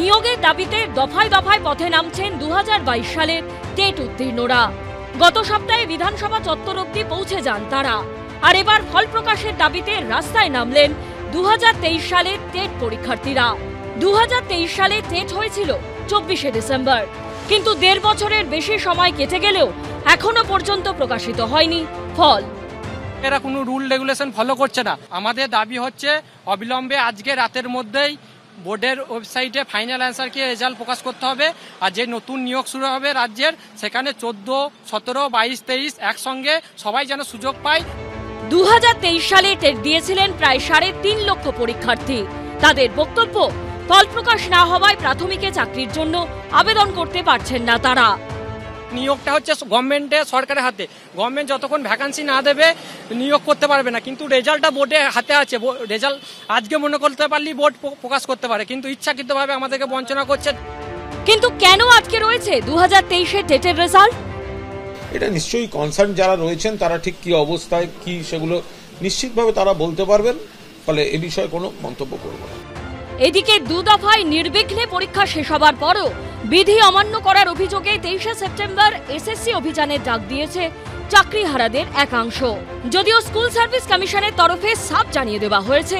নিয়োগের দাবিতে দফায় দফায় পথে নামছেন 2022 সালের টেট উত্তীর্ণরা। গত সপ্তাহে বিধানসভা চত্বর অবধি পৌঁছে যান তারা। আর এবার ফল প্রকাশের দাবিতে রাস্তায় নামলেন 2023 সালের টেট পরীক্ষার্থীরা। 2023 সালে টেট হয়েছিল 24শে ডিসেম্বর, কিন্তু 1.5 বছরের বেশি সময় কেটে গেলেও এখনো পর্যন্ত প্রকাশিত হয়নি ফল। এরা কোনো রুল রেগুলেশন ফলো করছে না। আমাদের দাবি হচ্ছে অবিলম্বে আজকে রাতের মধ্যেই বোর্ডের ওয়েবসাইটে ফাইনাল অ্যান্সার কি রেজাল্ট প্রকাশ করতে হবে। আর যে নতুন নিয়োগ শুরু হবে রাজ্যের, সেখানে 14, 17, 22, 23 একসঙ্গে সবাই যেন সুযোগ পায়। 2023 সালে টেট দিয়েছিলেন প্রায় 3.5 লক্ষ পরীক্ষার্থী। তাদের বক্তব্য, ফল প্রকাশ না হওয়ায় প্রাথমিকে চাকরির জন্য আবেদন করতে পারছেন না তারা। নিয়োগটা হচ্ছে গভর্নমেন্টের, সরকারের হাতে। গভর্নমেন্ট যতক্ষণ ভ্যাকান্সি না দেবে নিয়োগ করতে পারবে না, কিন্তু রেজাল্টটা বোর্ডের হাতে আছে। রেজাল্ট আজকে মনে করতে পারলেই বোর্ড প্রকাশ করতে পারে, কিন্তু ইচ্ছাকৃতভাবে আমাদেরকে বঞ্চনা করছে। কিন্তু কেন আজকে রয়েছে 2023-এর টেটের রেজাল্ট? এটা নিশ্চয়ই কনসার্ন যারা রয়েছেন তারা ঠিক কি অবস্থায় কি সেগুলো নিশ্চিতভাবে তারা বলতে পারবেন, ফলে এ বিষয়ে কোনো মন্তব্য করব না। এদিকে 2 দফায় নির্বিঘ্নে পরীক্ষা শেষ হবার পরও বিধি অমান্য করার অভিযোগে 23শে সেপ্টেম্বর এসএসসি অভিযানের ডাক দিয়েছে চাকরিহারাদের একাংশ। যদিও স্কুল সার্ভিস কমিশনের তরফে সাফ জানিয়ে দেওয়া হয়েছে,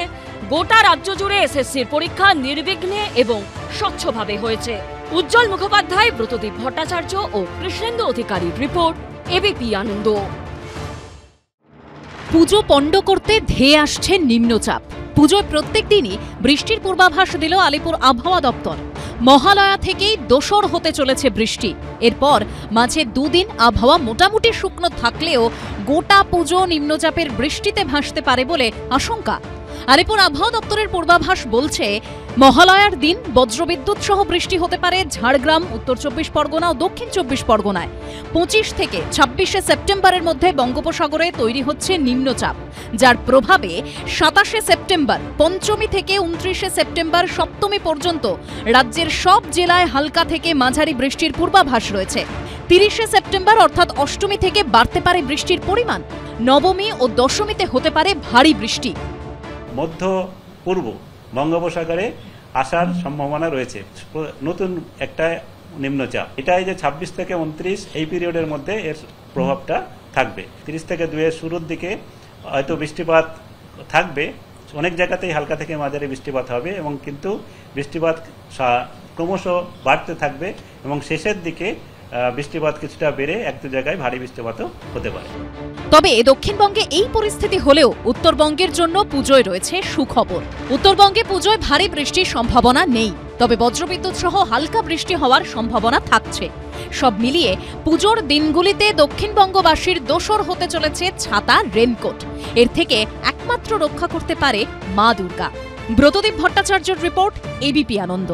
গোটা রাজ্য জুড়ে এসএসসির পরীক্ষা নির্বিঘ্নে এবং স্বচ্ছভাবে হয়েছে। উজ্জ্বল মুখোপাধ্যায়, ব্রতদীপ ভট্টাচার্য ও কৃষ্ণেন্দু অধিকারীর রিপোর্ট, এবিপি আনন্দ। পুজো পণ্ড করতে ধেয়ে আসছে নিম্নচাপ। পুজোয় প্রত্যেক দিনই বৃষ্টির পূর্বাভাস দিল আলিপুর আবহাওয়া দপ্তর। মহালয়া থেকেই দোসর হতে চলেছে বৃষ্টি। এরপর মাঝে 2 দিন আবহাওয়া মোটামুটি শুকনো থাকলেও গোটা পুজো নিম্নচাপের বৃষ্টিতে ভাসতে পারে বলে আশঙ্কা। আলিপুর আবহাওয়া দপ্তরের পূর্বাভাস বলছে, মহালয়ার দিন বজ্রবিদ্যুৎ সহ বৃষ্টি হতে পারে ঝাড়গ্রাম, উত্তর 24 পরগনা ও দক্ষিণ 24 পরগনায়। 25 থেকে 26শে সেপ্টেম্বরের মধ্যে বঙ্গোপসাগরে তৈরি হচ্ছে নিম্নচাপ, যার প্রভাবে 27শে সেপ্টেম্বর পঞ্চমী থেকে 29শে সেপ্টেম্বর সপ্তমী পর্যন্ত রাজ্যের সব জেলায় হালকা থেকে মাঝারি বৃষ্টির পূর্বাভাস রয়েছে। 30শে সেপ্টেম্বর অর্থাৎ অষ্টমী থেকে বাড়তে পারে বৃষ্টির পরিমাণ। নবমী ও দশমীতে হতে পারে ভারী বৃষ্টি। মধ্য পূর্ব বঙ্গোপসাগরে আসার সম্ভাবনা রয়েছে নতুন একটা নিম্নচাপ। এটাই যে 26 থেকে 29 এই পিরিয়ডের মধ্যে এর প্রভাবটা থাকবে। 30 থেকে 2 এর শুরুর দিকে হয়তো বৃষ্টিপাত থাকবে, অনেক জায়গাতেই হালকা থেকে মাঝারি বৃষ্টিপাত হবে, এবং কিন্তু বৃষ্টিপাত ক্রমশ বাড়তে থাকবে এবং শেষের দিকে বৃষ্টিপাত কিছুটা বেড়ে 1-2 জায়গায় ভারী বৃষ্টিপাতও হতে পারে। তবে দক্ষিণবঙ্গে এই পরিস্থিতি হলেও উত্তরবঙ্গের জন্য পুজোয় রয়েছে সুখবর। উত্তরবঙ্গে পুজোয় ভারী বৃষ্টির সম্ভাবনা নেই, তবে বজ্রবিদ্যুৎ সহ হালকা বৃষ্টি হওয়ার সম্ভাবনা থাকছে। সব মিলিয়ে পুজোর দিনগুলিতে দক্ষিণবঙ্গবাসীর দোসর হতে চলেছে ছাতা, রেনকোট। এর থেকে একমাত্র রক্ষা করতে পারে মা দুর্গা। ব্রতদীপ ভট্টাচার্যের রিপোর্ট, এবিপি আনন্দ।